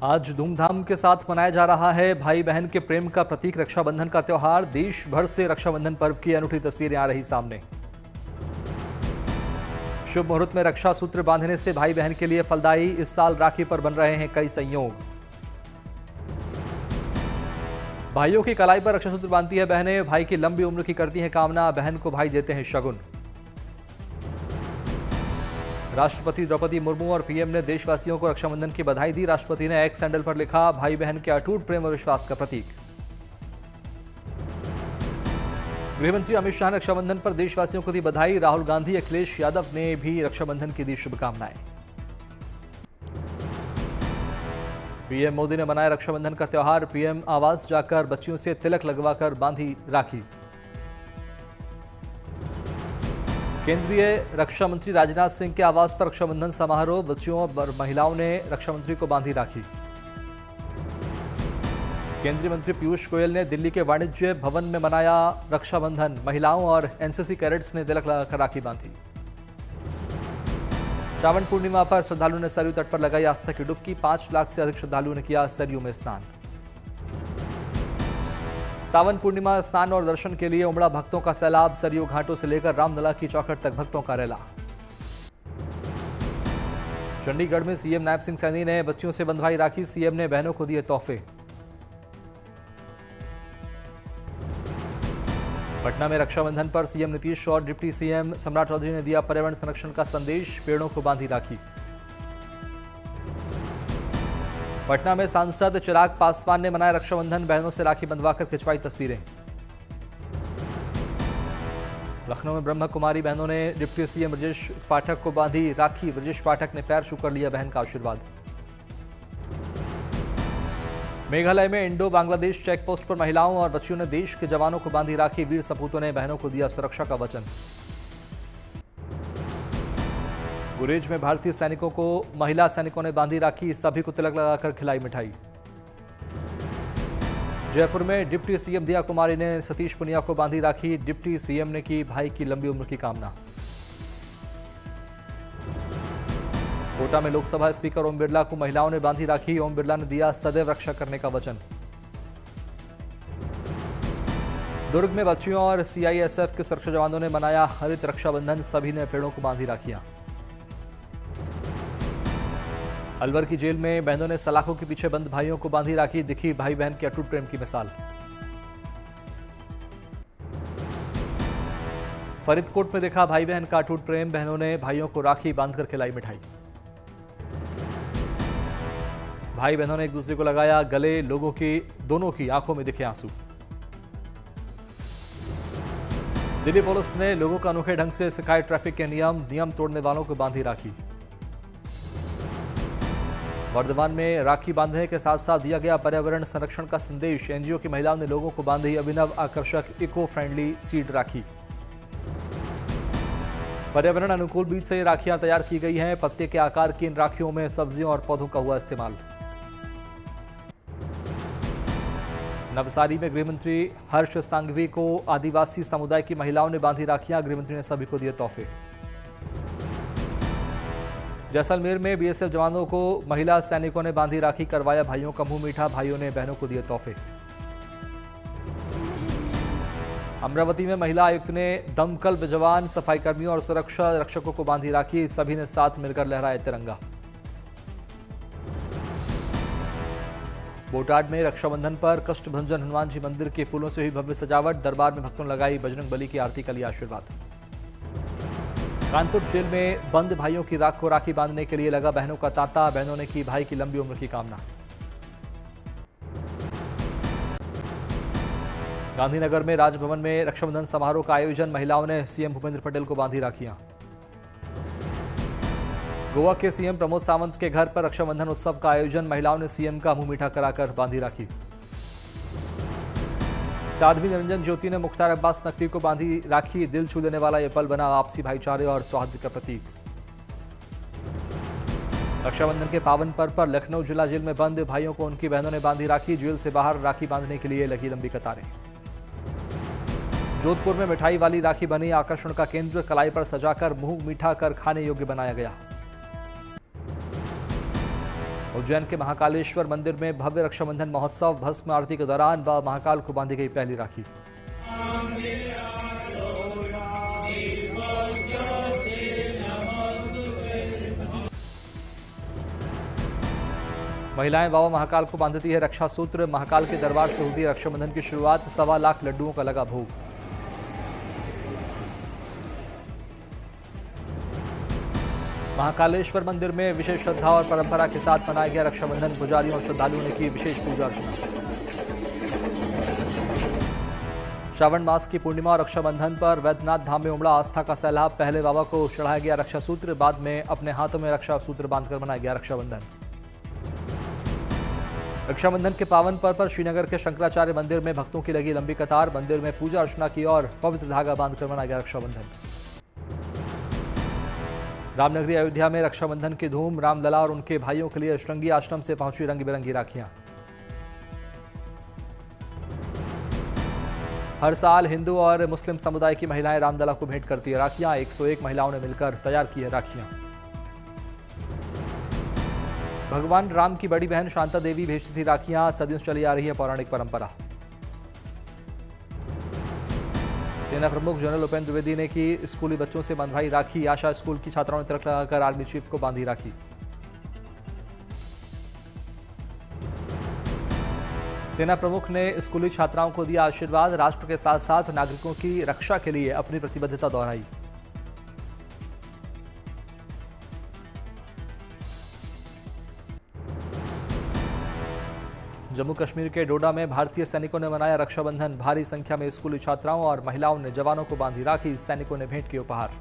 आज धूमधाम के साथ मनाया जा रहा है भाई बहन के प्रेम का प्रतीक रक्षाबंधन का त्योहार। देश भर से रक्षाबंधन पर्व की अनूठी तस्वीरें आ रही सामने। शुभ मुहूर्त में रक्षा सूत्र बांधने से भाई बहन के लिए फलदायी। इस साल राखी पर बन रहे हैं कई संयोग। भाइयों की कलाई पर रक्षा सूत्र बांधती है बहनें। भाई की लंबी उम्र की करती हैं कामना। बहन को भाई देते हैं शगुन। राष्ट्रपति द्रौपदी मुर्मू और पीएम ने देशवासियों को रक्षाबंधन की बधाई दी। राष्ट्रपति ने एक्स हैंडल पर लिखा, भाई बहन के अटूट प्रेम और विश्वास का प्रतीक। गृहमंत्री अमित शाह ने रक्षाबंधन पर देशवासियों को दी बधाई। राहुल गांधी, अखिलेश यादव ने भी रक्षाबंधन की दी शुभकामनाएं। पीएम मोदी ने मनाया रक्षाबंधन का त्योहार। पीएम आवास जाकर बच्चियों से तिलक लगवाकर बांधी राखी। केंद्रीय रक्षा मंत्री राजनाथ सिंह के आवास पर रक्षाबंधन समारोह। बच्चियों और महिलाओं ने रक्षा मंत्री को बांधी राखी। केंद्रीय मंत्री पीयूष गोयल ने दिल्ली के वाणिज्य भवन में मनाया रक्षाबंधन। महिलाओं और एनसीसी कैडेट्स ने तिलक लगाकर राखी बांधी। श्रावण पूर्णिमा पर श्रद्धालुओं ने सरयू तट पर लगाई आस्था की डुबकी। 5 लाख से अधिक श्रद्धालुओं ने किया सरयू में स्नान। सावन पूर्णिमा स्नान और दर्शन के लिए उमड़ा भक्तों का सैलाब। सरयू घाटों से लेकर रामलला की चौखट तक भक्तों का रेला। चंडीगढ़ में सीएम नायब सिंह सैनी ने बच्चियों से बंधवाई राखी। सीएम ने बहनों को दिए तोहफे। पटना में रक्षाबंधन पर सीएम नीतीश और डिप्टी सीएम सम्राट चौधरी ने दिया पर्यावरण संरक्षण का संदेश। पेड़ों को बांधी राखी। पटना में सांसद चिराग पासवान ने मनाया रक्षाबंधन। बहनों से राखी बंधवाकर खिंचवाई तस्वीरें। लखनऊ में ब्रह्म कुमारी बहनों ने डिप्टी सीएम ब्रजेश पाठक को बांधी राखी। ब्रजेश पाठक ने पैर छूकर लिया बहन का आशीर्वाद। मेघालय में इंडो बांग्लादेश चेकपोस्ट पर महिलाओं और बच्चियों ने देश के जवानों को बांधी राखी। वीर सपूतों ने बहनों को दिया सुरक्षा का वचन। गुरेज में भारतीय सैनिकों को महिला सैनिकों ने बांधी राखी। सभी को तिलक लगाकर खिलाई मिठाई। जयपुर में डिप्टी सीएम दिया कुमारी ने सतीश पुनिया को बांधी राखी। डिप्टी सीएम ने की भाई की लंबी उम्र की कामना। कोटा में लोकसभा स्पीकर ओम बिरला को महिलाओं ने बांधी राखी। ओम बिरला ने दिया सदैव रक्षा करने का वचन। दुर्ग में बच्चियों और सीआईएसएफ के सुरक्षा जवानों ने मनाया हरित रक्षाबंधन। सभी ने पेड़ों को बांधी राखियां। अलवर की जेल में बहनों ने सलाखों के पीछे बंद भाइयों को बांधी राखी। दिखी भाई बहन के अटूट प्रेम की मिसाल। फरीदकोट में देखा भाई बहन का अटूट प्रेम। बहनों ने भाइयों को राखी बांधकर खिलाई मिठाई। भाई बहनों ने एक दूसरे को लगाया गले। लोगों की दोनों की आंखों में दिखे आंसू। दिल्ली पुलिस ने लोगों को अनोखे ढंग से सिखाए ट्रैफिक के नियम तोड़ने वालों को बांधी राखी। वर्धमान में राखी बांधने के साथ साथ दिया गया पर्यावरण संरक्षण का संदेश। एनजीओ की महिलाओं ने लोगों को बांधी अभिनव आकर्षक इको फ्रेंडली सीड राखी। पर्यावरण अनुकूल बीज से राखियां तैयार की गई हैं। पत्ते के आकार की इन राखियों में सब्जियों और पौधों का हुआ इस्तेमाल। नवसारी में गृहमंत्री हर्ष सांघवी को आदिवासी समुदाय की महिलाओं ने बांधी राखियां। गृहमंत्री ने सभी को दिए तोहफे। जैसलमेर में बीएसएफ जवानों को महिला सैनिकों ने बांधी राखी। करवाया भाइयों का मुंह मीठा। भाइयों ने बहनों को दिए तोहफे। अमरावती में महिला आयुक्त ने दमकल जवान, सफाई कर्मियों और सुरक्षा रक्षकों को बांधी राखी। सभी ने साथ मिलकर लहराया तिरंगा। बोटाड में रक्षाबंधन पर कष्टभंजन हनुमान जी मंदिर के फूलों से हुई भव्य सजावट। दरबार में भक्तों ने लगाई बजरंग बली की आरती का लिया आशीर्वाद। कानपुर जेल में बंद भाइयों की राख को राखी बांधने के लिए लगा बहनों का तांता। बहनों ने की भाई की लंबी उम्र की कामना। गांधीनगर में राजभवन में रक्षाबंधन समारोह का आयोजन। महिलाओं ने सीएम भूपेंद्र पटेल को बांधी राखियां। गोवा के सीएम प्रमोद सावंत के घर पर रक्षाबंधन उत्सव का आयोजन। महिलाओं ने सीएम का मुंह मीठा कराकर बांधी राखी। साध्वी निरंजन ज्योति ने मुख्तार अब्बास नकवी को बांधी राखी। दिल छू लेने वाला यह पल बना आपसी भाईचारे और सौहार्द का प्रतीक। रक्षाबंधन के पावन पर्व पर लखनऊ जिला जेल में बंद भाइयों को उनकी बहनों ने बांधी राखी। जेल से बाहर राखी बांधने के लिए लगी लंबी कतारें। जोधपुर में मिठाई वाली राखी बनी आकर्षण का केंद्र। कलाई पर सजाकर मुंह मीठा कर खाने योग्य बनाया गया। उज्जैन के महाकालेश्वर मंदिर में भव्य रक्षाबंधन महोत्सव, भस्म आरती के दौरान महाकाल को बांधी गई पहली राखी। महिलाएं बाबा महाकाल को बांधती है रक्षा सूत्र। महाकाल के दरबार से होती है रक्षाबंधन की शुरुआत। 1.25 लाख लड्डुओं का लगा भोग। महाकालेश्वर मंदिर में विशेष श्रद्धा और परंपरा के साथ मनाया गया रक्षाबंधन। पुजारियों और श्रद्धालुओं ने की विशेष पूजा अर्चना। श्रावण मास की पूर्णिमा और रक्षाबंधन पर वैद्यनाथ धाम में उमड़ा आस्था का सैलाब। पहले बाबा को चढ़ाया गया रक्षा सूत्र, बाद में अपने हाथों में रक्षा सूत्र बांधकर मनाया गया रक्षाबंधन। रक्षाबंधन के पावन पर्व पर श्रीनगर के शंकराचार्य मंदिर में भक्तों की लगी लंबी कतार। मंदिर में पूजा अर्चना की और पवित्र धागा बांधकर मनाया गया रक्षाबंधन। रामनगरी अयोध्या में रक्षाबंधन की धूम। रामलला और उनके भाइयों के लिए अष्टंगी आश्रम से पहुंची रंग बिरंगी राखियां। हर साल हिंदू और मुस्लिम समुदाय की महिलाएं रामलला को भेंट करती है राखियां। 101 महिलाओं ने मिलकर तैयार की है राखियां। भगवान राम की बड़ी बहन शांता देवी भेजती थी राखियां। सदियों से चली आ रही है पौराणिक परंपरा। सेना प्रमुख जनरल उपेंद्र द्विवेदी ने की स्कूली बच्चों से बंधवाई राखी। आशा स्कूल की छात्राओं ने तिलक लगाकर आर्मी चीफ को बांधी राखी। सेना प्रमुख ने स्कूली छात्राओं को दिया आशीर्वाद। राष्ट्र के साथ साथ नागरिकों की रक्षा के लिए अपनी प्रतिबद्धता दोहराई। जम्मू कश्मीर के डोडा में भारतीय सैनिकों ने मनाया रक्षाबंधन। भारी संख्या में स्कूली छात्राओं और महिलाओं ने जवानों को बांधी राखी। सैनिकों ने भेंट किए उपहार।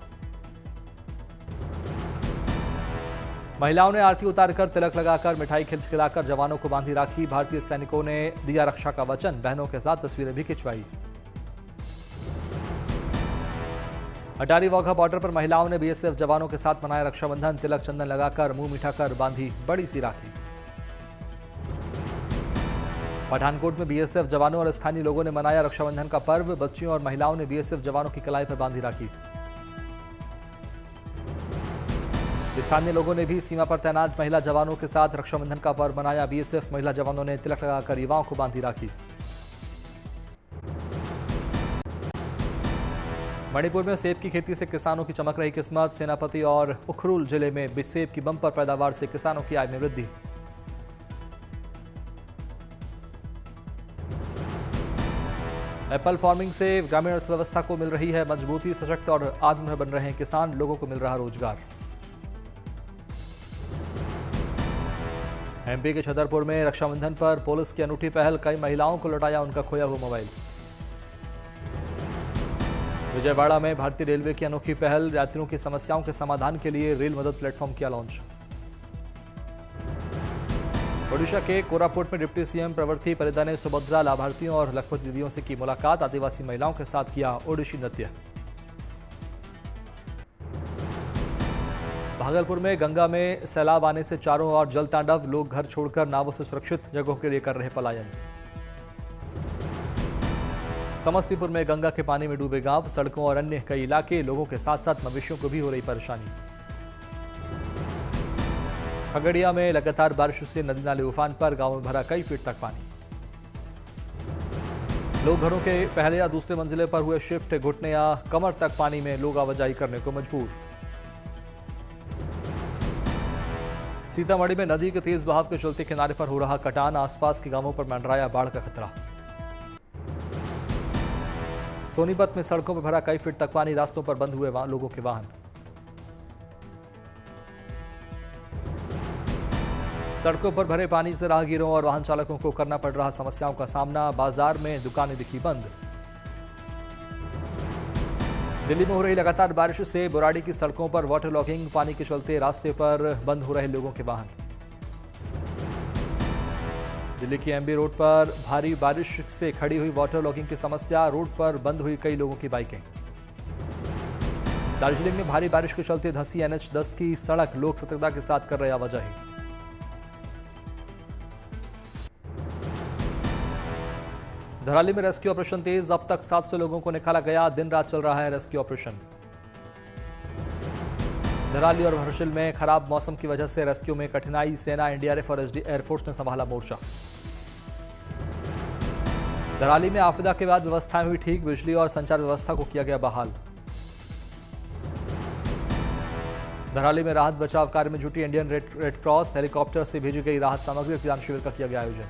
महिलाओं ने आरती उतारकर तिलक लगाकर मिठाई खिलाकर जवानों को बांधी राखी। भारतीय सैनिकों ने दिया रक्षा का वचन। बहनों के साथ तस्वीरें भी खिंचवाई। अटारी वाघा बॉर्डर पर महिलाओं ने बीएसएफ जवानों के साथ मनाया रक्षाबंधन। तिलक चंदन लगाकर मुंह मीठा कर बांधी बड़ी सी राखी। पठानकोट में बीएसएफ जवानों और स्थानीय लोगों ने मनाया रक्षाबंधन का पर्व। बच्चियों और महिलाओं ने बीएसएफ जवानों की कलाई पर बांधी राखी। स्थानीय लोगों ने भी सीमा पर तैनात महिला जवानों के साथ रक्षाबंधन का पर्व मनाया। बीएसएफ महिला जवानों ने तिलक लगाकर युवाओं को बांधी राखी। मणिपुर में सेब की खेती से किसानों की चमक रही किस्मत। सेनापति और उखरुल जिले में सेब की बम्पर पैदावार से किसानों की आय में वृद्धि। एप्पल फार्मिंग से ग्रामीण अर्थव्यवस्था को मिल रही है मजबूती। सशक्त और आत्मनिर्भर बन रहे हैं किसान। लोगों को मिल रहा रोजगार। एमपी के छतरपुर में रक्षाबंधन पर पुलिस की अनूठी पहल। कई महिलाओं को लौटाया उनका खोया हुआ मोबाइल। विजयवाड़ा में भारतीय रेलवे की अनोखी पहल। यात्रियों की समस्याओं के समाधान के लिए रेल मदद प्लेटफॉर्म किया लॉन्च। ओडिशा के कोरापुट में डिप्टी सीएम प्रवृत्ति परिदा ने सुभद्रा लाभार्थियों और लखपति दीदियों से की मुलाकात। आदिवासी महिलाओं के साथ किया ओडिशी नृत्य। भागलपुर में गंगा में सैलाब आने से चारों ओर जल तांडव। लोग घर छोड़कर नावों से सुरक्षित जगहों के लिए कर रहे पलायन। समस्तीपुर में गंगा के पानी में डूबे गांव। सड़कों और अन्य कई इलाके। लोगों के साथ साथ मवेशियों को भी हो रही परेशानी। खगड़िया में लगातार बारिश से नदी नाले उफान पर। गांव में भरा कई फीट तक पानी। लोग घरों के पहले या दूसरे मंजिले पर हुए शिफ्ट। घुटने या कमर तक पानी में लोग आवाजाही करने को मजबूर। सीतामढ़ी में नदी के तेज बहाव के चलते किनारे पर हो रहा कटान। आसपास के गांवों पर मंडराया बाढ़ का खतरा। सोनीपत में सड़कों पर भरा कई फीट तक पानी। रास्तों पर बंद हुए लोगों के वाहन। सड़कों पर भरे पानी से राहगीरों और वाहन चालकों को करना पड़ रहा समस्याओं का सामना। बाजार में दुकानें दिखी बंद। दिल्ली में हो रही लगातार बारिश से बुराड़ी की सड़कों पर वाटर लॉगिंग। पानी के चलते रास्ते पर बंद हो रहे लोगों के वाहन। दिल्ली की एमबी रोड पर भारी बारिश से खड़ी हुई वाटर लॉगिंग की समस्या। रोड पर बंद हुई कई लोगों की बाइकें। दार्जिलिंग में भारी बारिश के चलते धंसी NH10 की सड़क। लोग सतर्कता के साथ कर रहे आवाजाही। धराली में रेस्क्यू ऑपरेशन तेज। अब तक 700 लोगों को निकाला गया। दिन रात चल रहा है रेस्क्यू ऑपरेशन। धराली और हर्षिल में खराब मौसम की वजह से रेस्क्यू में कठिनाई, सेना, एनडीआरएफ और एयरफोर्स ने संभाला मोर्चा। धराली में आपदा के बाद व्यवस्थाएं हुई ठीक, बिजली और संचार व्यवस्था को किया गया बहाल। धराली में राहत बचाव कार्य में जुटी इंडियन रेड क्रॉस, हेलीकॉप्टर से भेजी गई राहत सामग्री, रक्तदान शिविर का किया गया आयोजन।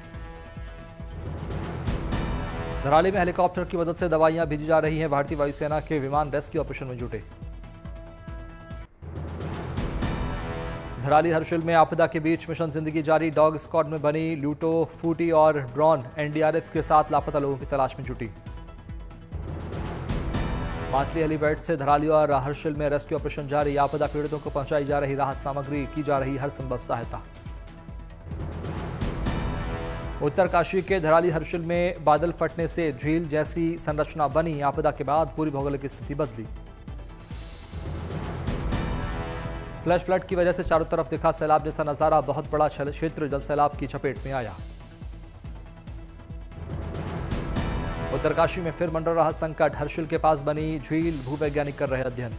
धराली में हेलीकॉप्टर की मदद से दवाइयां भेजी जा रही हैं, भारतीय वायुसेना के विमान रेस्क्यू ऑपरेशन में जुटे। धराली हर्षिल में आपदा के बीच मिशन जिंदगी जारी, डॉग स्क्वाड में बनी लूटो फूटी और ड्रोन, एनडीआरएफ के साथ लापता लोगों की तलाश में जुटी। मातली हेलीपैड से धराली और हर्षिल में रेस्क्यू ऑपरेशन जारी, आपदा पीड़ितों को पहुंचाई जा रही राहत सामग्री, की जा रही हर संभव सहायता। उत्तरकाशी के धराली हर्षिल में बादल फटने से झील जैसी संरचना बनी, आपदा के बाद पूरी भौगोलिक स्थिति बदली। फ्लैश फ्लड की वजह से चारों तरफ दिखा सैलाब जैसा नजारा, बहुत बड़ा क्षेत्र जल सैलाब की चपेट में आया। उत्तरकाशी में फिर मंडरा रहा संकट, हर्षिल के पास बनी झील, भूवैज्ञानिक कर रहे अध्ययन।